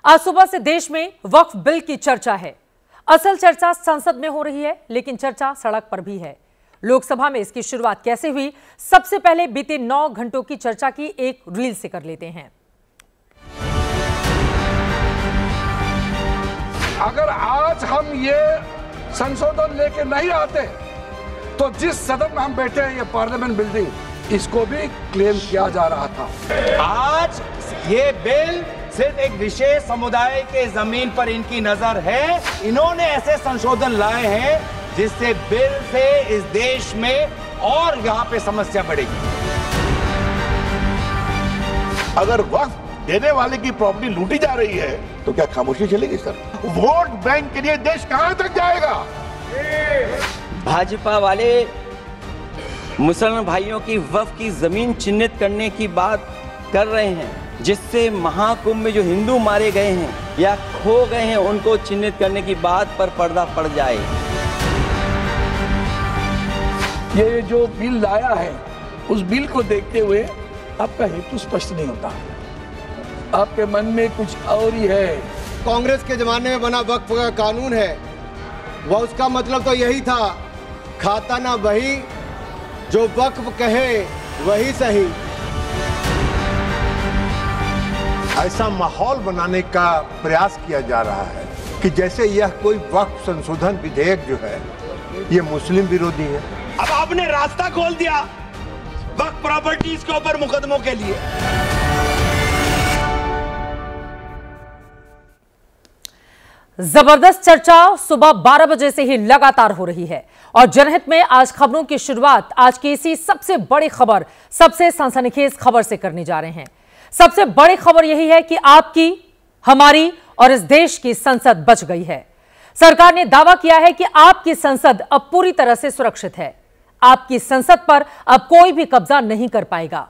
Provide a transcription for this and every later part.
आज सुबह से देश में वक्फ बिल की चर्चा है। असल चर्चा संसद में हो रही है, लेकिन चर्चा सड़क पर भी है। लोकसभा में इसकी शुरुआत कैसे हुई, सबसे पहले बीते 9 घंटों की चर्चा की एक रील से कर लेते हैं। अगर आज हम ये संशोधन लेके नहीं आते तो जिस सदन में हम बैठे हैं, ये पार्लियामेंट बिल्डिंग, इसको भी क्लेम किया जा रहा था। आज ये बिल सिर्फ एक विशेष समुदाय के जमीन पर इनकी नजर है। इन्होंने ऐसे संशोधन लाए हैं जिससे बिल से इस देश में और यहाँ पे समस्या बढ़ेगी। अगर वक्त देने वाले की प्रॉपर्टी लूटी जा रही है तो क्या खामोशी चलेगी सर? वोट बैंक के लिए देश कहां तक जाएगा? भाजपा वाले मुसलमान भाइयों की वक्फ की जमीन चिन्हित करने की बात कर रहे हैं, जिससे महाकुंभ में जो हिंदू मारे गए हैं या खो गए हैं उनको चिन्हित करने की बात पर पर्दा पड़ जाए। ये जो बिल लाया है, उस बिल को देखते हुए आपका हेतु स्पष्ट नहीं होता, आपके मन में कुछ और ही है। कांग्रेस के जमाने में बना वक्फ का कानून है, वह उसका मतलब तो यही था, खाता ना वही जो वक्फ कहे वही सही। ऐसा माहौल बनाने का प्रयास किया जा रहा है कि जैसे यह कोई वक्फ संशोधन विधेयक जो है ये मुस्लिम विरोधी है। अब आपने रास्ता खोल दिया वक्फ प्रॉपर्टीज के ऊपर मुकदमों के लिए। जबरदस्त चर्चा सुबह 12 बजे से ही लगातार हो रही है और जनहित में आज खबरों की शुरुआत आज की इसी सबसे बड़ी खबर, सबसे सनसनीखेज खबर से करने जा रहे हैं। सबसे बड़ी खबर यही है कि आपकी, हमारी और इस देश की संसद बच गई है। सरकार ने दावा किया है कि आपकी संसद अब पूरी तरह से सुरक्षित है। आपकी संसद पर अब कोई भी कब्जा नहीं कर पाएगा।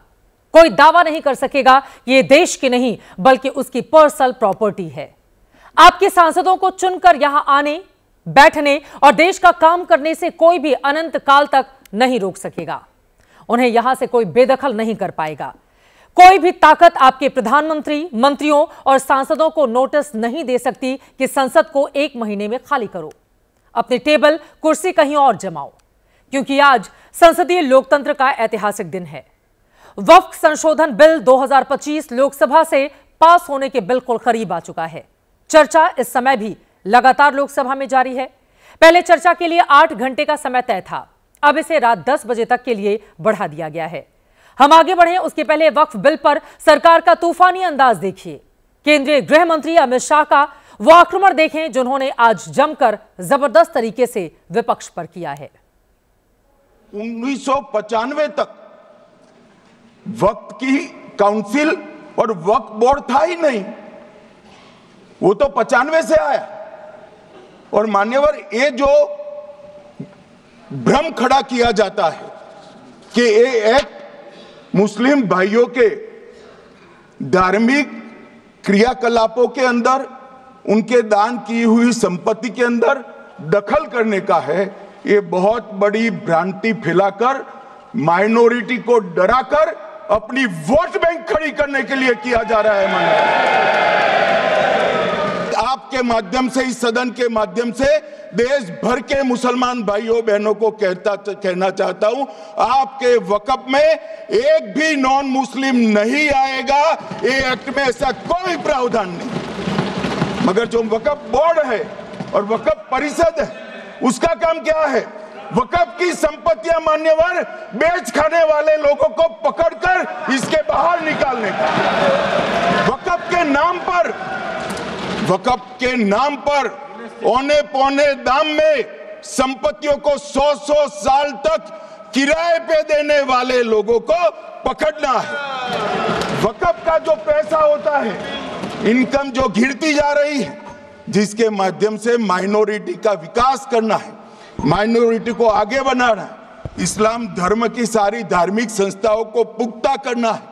कोई दावा नहीं कर सकेगा ये देश की नहीं बल्कि उसकी पर्सनल प्रॉपर्टी है। आपके सांसदों को चुनकर यहां आने, बैठने और देश का काम करने से कोई भी अनंत काल तक नहीं रोक सकेगा। उन्हें यहां से कोई बेदखल नहीं कर पाएगा। कोई भी ताकत आपके प्रधानमंत्री, मंत्रियों और सांसदों को नोटिस नहीं दे सकती कि संसद को 1 महीने में खाली करो, अपने टेबल कुर्सी कहीं और जमाओ, क्योंकि आज संसदीय लोकतंत्र का ऐतिहासिक दिन है। वक्फ संशोधन बिल 2025 लोकसभा से पास होने के बिल्कुल करीब आ चुका है। चर्चा इस समय भी लगातार लोकसभा में जारी है। पहले चर्चा के लिए 8 घंटे का समय तय था, अब इसे रात 10 बजे तक के लिए बढ़ा दिया गया है। हम आगे बढ़े उसके पहले वक्फ बिल पर सरकार का तूफानी अंदाज देखिए। केंद्रीय गृह मंत्री अमित शाह का वो आक्रमण देखें जिन्होंने आज जमकर जबरदस्त तरीके से विपक्ष पर किया है। 1995 तक वक्फ की काउंसिल और वक्फ बोर्ड था ही नहीं, वो तो 95 से आया। और मान्यवर, ये जो भ्रम खड़ा किया जाता है कि ये एक मुस्लिम भाइयों के धार्मिक क्रियाकलापों के अंदर, उनके दान की हुई संपत्ति के अंदर दखल करने का है, ये बहुत बड़ी भ्रांति फैलाकर माइनॉरिटी को डराकर अपनी वोट बैंक खड़ी करने के लिए किया जा रहा है। माननीय आपके माध्यम से, इस सदन के माध्यम से देश भर के मुसलमान भाइयों बहनों को कहना चाहता हूं, आपके वक्फ में एक भी नॉन मुस्लिम नहीं आएगा। ये एक्ट में ऐसा कोई प्रावधान नहीं। मगर जो वक्फ बोर्ड है और वक्फ परिषद है, उसका काम क्या है? वक्फ की संपत्तियां मान्यवर बेच खाने वाले लोगों को पकड़कर इसके बाहर निकालने का। वक्फ के नाम पर औने पौने दाम में संपत्तियों को 100 साल तक किराए पे देने वाले लोगों को पकड़ना है। वक्फ का जो पैसा होता है, इनकम जो घिरती जा रही है, जिसके माध्यम से माइनॉरिटी का विकास करना है, माइनॉरिटी को आगे बढ़ाना है, इस्लाम धर्म की सारी धार्मिक संस्थाओं को पुख्ता करना है।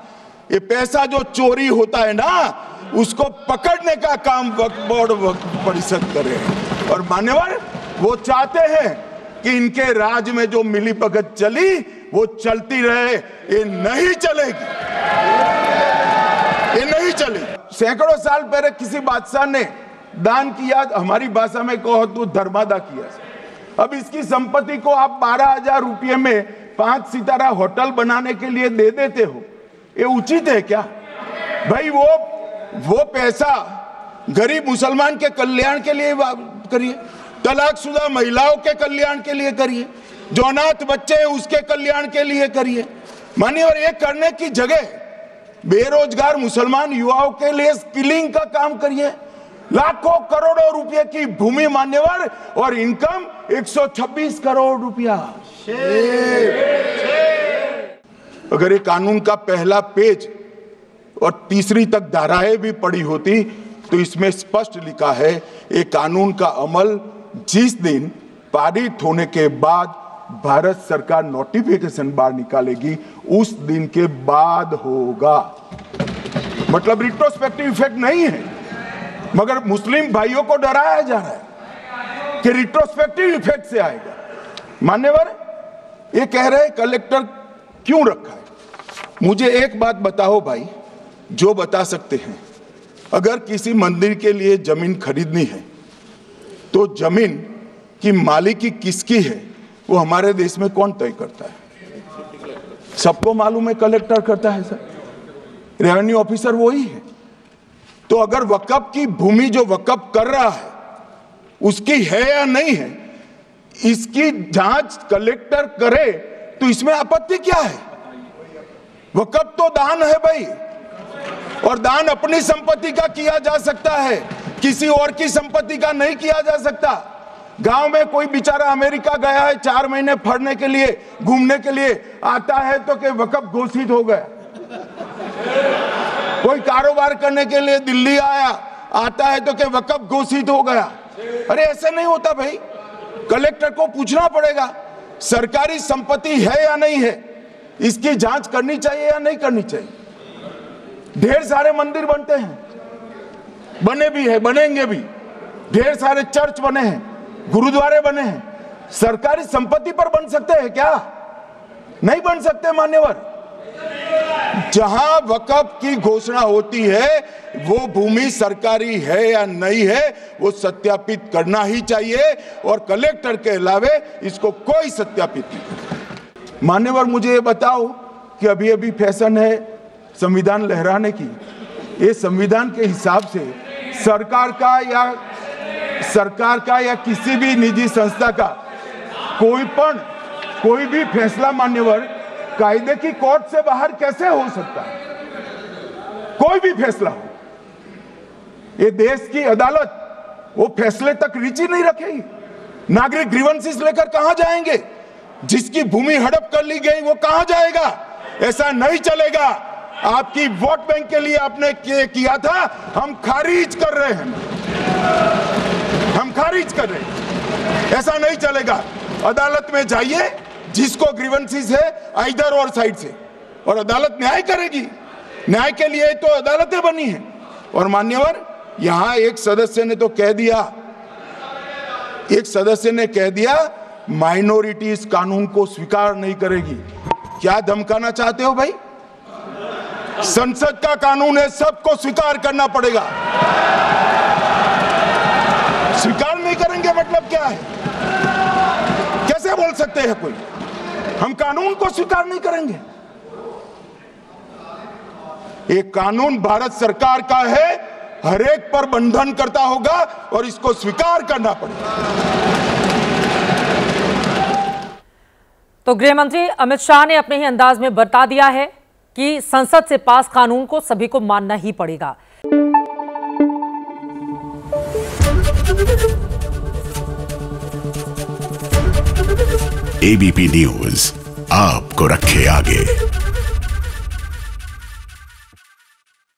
ये पैसा जो चोरी होता है ना, उसको पकड़ने का काम वक्फ बोर्ड, वक्फ परिषद कर रहे हैं। और मान्यवर, वो चाहते हैं कि इनके राज में जो मिली भगत चली वो चलती रहे। ये नहीं चलेगी, ये नहीं चलेगी। सैकड़ों साल पहले किसी बादशाह ने दान किया, हमारी भाषा में कहो तो धर्मादा किया। अब इसकी संपत्ति को आप 12,000 रुपये में 5 सितारा होटल बनाने के लिए दे देते हो, ये उचित है क्या भाई? वो पैसा गरीब मुसलमान के कल्याण के लिए करिए, तलाकशुदा महिलाओं के कल्याण के लिए करिए, जो अनाथ बच्चे हैं उसके कल्याण के लिए करिए मानिए। और ये करने की जगह बेरोजगार मुसलमान युवाओं के लिए स्किलिंग का काम करिए। लाखों करोड़ों रुपए की भूमि मान्यवर और इनकम 126 करोड़ रुपया। अगर ये कानून का पहला पेज और तीसरी तक धाराएं भी पढ़ी होती तो इसमें स्पष्ट लिखा है ये कानून का अमल जिस दिन पारित होने के बाद भारत सरकार नोटिफिकेशन बाहर निकालेगी उस दिन के बाद होगा। मतलब रिट्रोस्पेक्टिव इफेक्ट नहीं है, मगर मुस्लिम भाइयों को डराया जा रहा है कि रिट्रोस्पेक्टिव इफेक्ट से आएगा। मान्यवर ये कह रहे कलेक्टर क्यों रखा है? मुझे एक बात बताओ भाई, जो बता सकते हैं। अगर किसी मंदिर के लिए जमीन खरीदनी है तो जमीन की मालिकी किसकी है वो हमारे देश में कौन तय करता है? सबको मालूम है, कलेक्टर करता है सर, रेवेन्यू ऑफिसर वही है। तो अगर वक्फ की भूमि जो वक्फ कर रहा है उसकी है या नहीं है, इसकी जांच कलेक्टर करे तो इसमें आपत्ति क्या है? वक्फ तो दान है भाई, और दान अपनी संपत्ति का किया जा सकता है, किसी और की संपत्ति का नहीं किया जा सकता। गांव में कोई बेचारा अमेरिका गया है 4 महीने पढ़ने के लिए, घूमने के लिए आता है तो कि वक्फ घोषित हो गया। कोई कारोबार करने के लिए दिल्ली आता है तो कि वक्फ घोषित हो गया। अरे ऐसे नहीं होता भाई, कलेक्टर को पूछना पड़ेगा सरकारी संपत्ति है या नहीं है, इसकी जांच करनी चाहिए या नहीं करनी चाहिए। ढेर सारे मंदिर बनते हैं, बने भी है, बनेंगे भी, ढेर सारे चर्च बने हैं, गुरुद्वारे बने हैं, सरकारी संपत्ति पर बन सकते हैं क्या? नहीं बन सकते मान्यवर। जहां वक्फ की घोषणा होती है वो भूमि सरकारी है या नहीं है वो सत्यापित करना ही चाहिए, और कलेक्टर के अलावे इसको कोई सत्यापित नहीं। मान्यवर मुझे ये बताओ कि अभी अभी फैशन है संविधान लहराने की, ये संविधान के हिसाब से सरकार का या किसी भी निजी संस्था का कोई भी फैसला मान्यवर कायदे की कोर्ट से बाहर कैसे हो सकता है? कोई भी फैसला हो, ये देश की अदालत वो फैसले तक रीच नहीं रखेगी। नागरिक ग्रीवेंसेस लेकर कहां जाएंगे? जिसकी भूमि हड़प कर ली गई वो कहां जाएगा? ऐसा नहीं चलेगा। आपकी वोट बैंक के लिए आपने किया था, हम खारिज कर रहे हैं, हम खारिज कर रहे हैं। ऐसा नहीं चलेगा। अदालत में जाइए, जिसको ग्रीवेंसेस है इधर और साइड से, और अदालत न्याय करेगी। न्याय के लिए तो अदालतें बनी हैं। और मान्यवर यहां एक सदस्य ने तो कह दिया माइनॉरिटी इस कानून को स्वीकार नहीं करेगी। क्या धमकाना चाहते हो भाई? संसद का कानून है, सबको स्वीकार करना पड़ेगा। स्वीकार नहीं करेंगे मतलब क्या है? कैसे बोल सकते हैं कोई हम कानून को स्वीकार नहीं करेंगे? एक कानून भारत सरकार का है, हर एक पर बंधन करता होगा और इसको स्वीकार करना पड़ेगा। तो गृह मंत्री अमित शाह ने अपने ही अंदाज में बता दिया है कि संसद से पास कानून को सभी को मानना ही पड़ेगा। एबीपी न्यूज आपको रखे आगे।